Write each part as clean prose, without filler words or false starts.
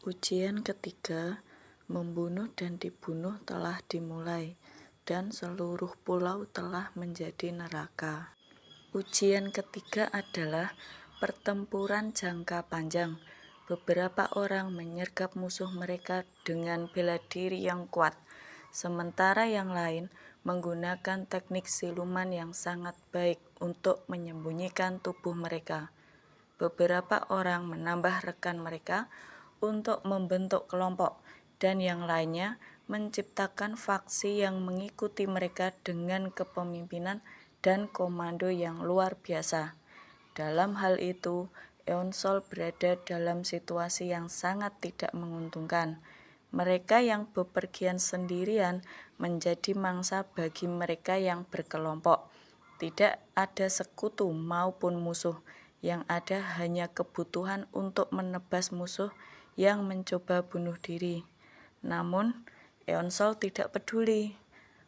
Ujian ketiga, membunuh dan dibunuh telah dimulai, dan seluruh pulau telah menjadi neraka. Ujian ketiga adalah pertempuran jangka panjang. Beberapa orang menyergap musuh mereka dengan bela diri yang kuat, sementara yang lain menggunakan teknik siluman yang sangat baik untuk menyembunyikan tubuh mereka. Beberapa orang menambah rekan mereka untuk membentuk kelompok, dan yang lainnya menciptakan faksi yang mengikuti mereka dengan kepemimpinan dan komando yang luar biasa. Dalam hal itu, Eonsol berada dalam situasi yang sangat tidak menguntungkan. Mereka yang bepergian sendirian menjadi mangsa bagi mereka yang berkelompok. Tidak ada sekutu maupun musuh, yang ada hanya kebutuhan untuk menebas musuh yang mencoba bunuh diri. Namun, Eonsol tidak peduli.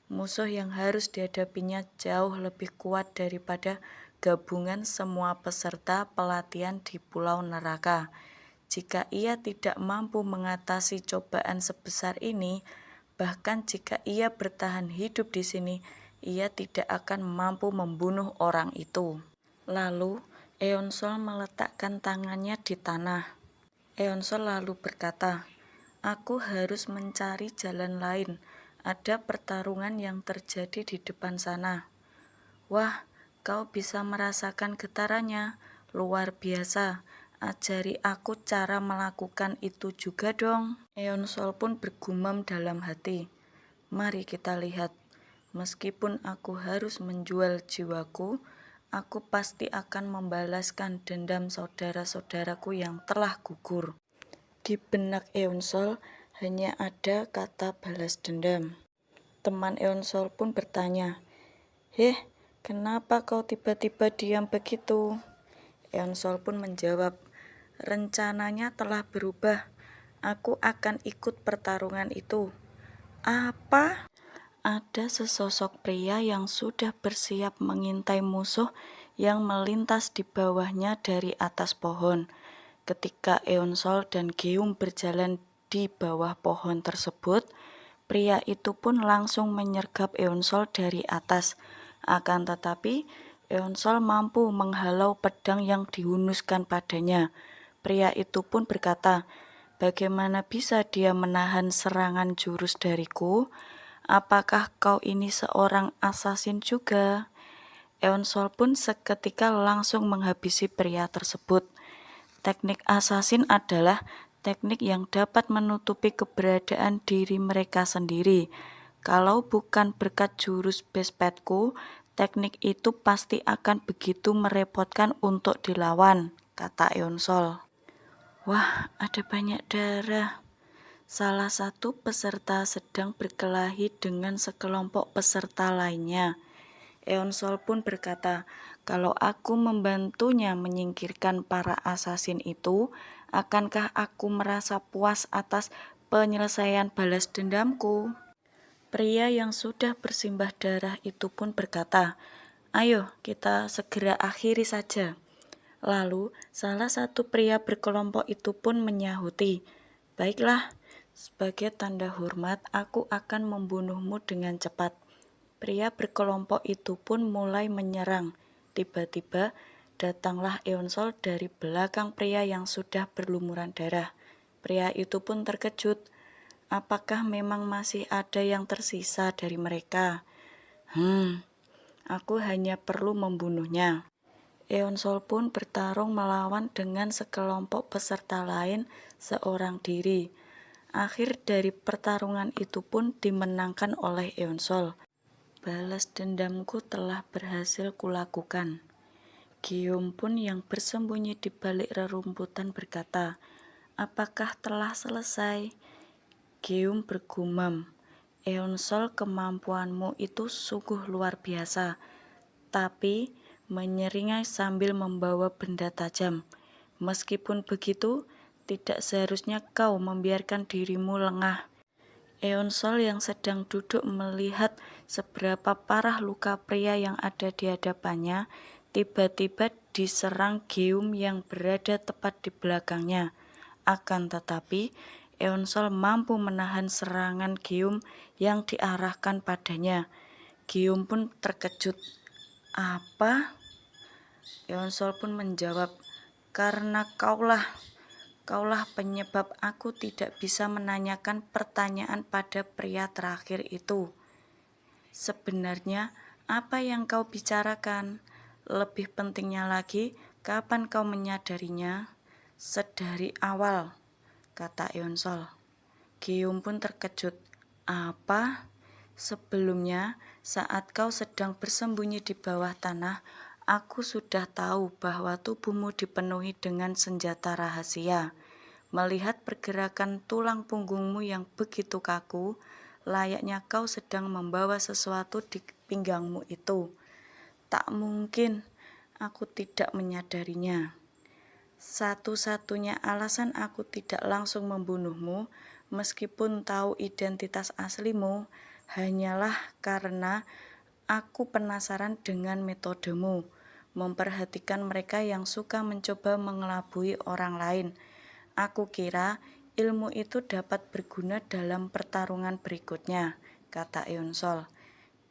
Musuh yang harus dihadapinya jauh lebih kuat daripada gabungan semua peserta pelatihan di Pulau Neraka. Jika ia tidak mampu mengatasi cobaan sebesar ini, bahkan jika ia bertahan hidup di sini, ia tidak akan mampu membunuh orang itu. Lalu, Eonsol meletakkan tangannya di tanah. Eonsol lalu berkata, "Aku harus mencari jalan lain. Ada pertarungan yang terjadi di depan sana." "Wah, kau bisa merasakan getarannya. Luar biasa. Ajari aku cara melakukan itu juga dong." Eonsol pun bergumam dalam hati, "Mari kita lihat. Meskipun aku harus menjual jiwaku, aku pasti akan membalaskan dendam saudara-saudaraku yang telah gugur." Di benak Eonsol hanya ada kata balas dendam. Teman Eonsol pun bertanya, "Heh, kenapa kau tiba-tiba diam begitu?" Eonsol pun menjawab, "Rencananya telah berubah. Aku akan ikut pertarungan itu." "Apa?" Ada sesosok pria yang sudah bersiap mengintai musuh yang melintas di bawahnya dari atas pohon. Ketika Eonsol dan Geum berjalan di bawah pohon tersebut, pria itu pun langsung menyergap Eonsol dari atas. Akan tetapi, Eonsol mampu menghalau pedang yang dihunuskan padanya. Pria itu pun berkata, "Bagaimana bisa dia menahan serangan jurus dariku? Apakah kau ini seorang asasin juga?" Eonsol pun seketika langsung menghabisi pria tersebut. Teknik asasin adalah teknik yang dapat menutupi keberadaan diri mereka sendiri. Kalau bukan berkat jurus Bespetku, teknik itu pasti akan begitu merepotkan untuk dilawan, kata Eonsol. "Wah, ada banyak darah." Salah satu peserta sedang berkelahi dengan sekelompok peserta lainnya. Eonsol pun berkata, "Kalau aku membantunya menyingkirkan para asasin itu, akankah aku merasa puas atas penyelesaian balas dendamku?" Pria yang sudah bersimbah darah itu pun berkata, "Ayo kita segera akhiri saja." Lalu salah satu pria berkelompok itu pun menyahuti, "Baiklah, sebagai tanda hormat aku akan membunuhmu dengan cepat." Pria berkelompok itu pun mulai menyerang. Tiba-tiba datanglah Eonsol dari belakang pria yang sudah berlumuran darah. Pria itu pun terkejut. Apakah memang masih ada yang tersisa dari mereka? Aku hanya perlu membunuhnya." Eonsol pun bertarung melawan dengan sekelompok peserta lain seorang diri. Akhir dari pertarungan itu pun dimenangkan oleh Eonsol. "Balas dendamku telah berhasil kulakukan." Geum pun yang bersembunyi di balik rerumputan berkata, "Apakah telah selesai?" Geum bergumam, "Eonsol, kemampuanmu itu sungguh luar biasa." Tapi menyeringai sambil membawa benda tajam. "Meskipun begitu, tidak seharusnya kau membiarkan dirimu lengah." Eonsol yang sedang duduk melihat seberapa parah luka pria yang ada di hadapannya, tiba-tiba diserang Geum yang berada tepat di belakangnya. Akan tetapi, Eonsol mampu menahan serangan Gyeom yang diarahkan padanya. Gyeom pun terkejut. Apa? Eonsol pun menjawab, karena kaulah penyebab aku tidak bisa menanyakan pertanyaan pada pria terakhir itu. Sebenarnya, apa yang kau bicarakan? Lebih pentingnya lagi, kapan kau menyadarinya? Sedari awal, kata Eonsol. Gyeom pun terkejut. Apa? Sebelumnya, saat kau sedang bersembunyi di bawah tanah, aku sudah tahu bahwa tubuhmu dipenuhi dengan senjata rahasia. Melihat pergerakan tulang punggungmu yang begitu kaku, layaknya kau sedang membawa sesuatu di pinggangmu itu. Tak mungkin aku tidak menyadarinya. Satu-satunya alasan aku tidak langsung membunuhmu, meskipun tahu identitas aslimu, hanyalah karena aku penasaran dengan metodemu, memperhatikan mereka yang suka mencoba mengelabui orang lain. Aku kira ilmu itu dapat berguna dalam pertarungan berikutnya, kata Eonsol.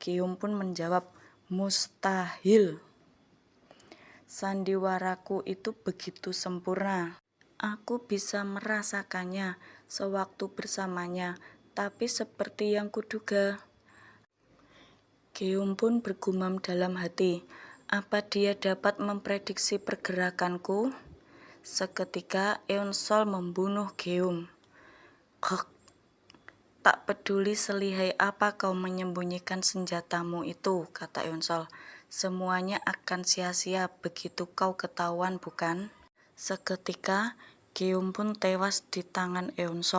Gyeom pun menjawab, mustahil. Sandiwaraku itu begitu sempurna. Aku bisa merasakannya sewaktu bersamanya, tapi seperti yang kuduga. Gyeom pun bergumam dalam hati, apa dia dapat memprediksi pergerakanku? Seketika Eonsol membunuh Gyeom. Kek, tak peduli selihai apa kau menyembunyikan senjatamu itu, kata Eonsol. Semuanya akan sia-sia begitu kau ketahuan, bukan? Seketika, Gyeom pun tewas di tangan Eonsol.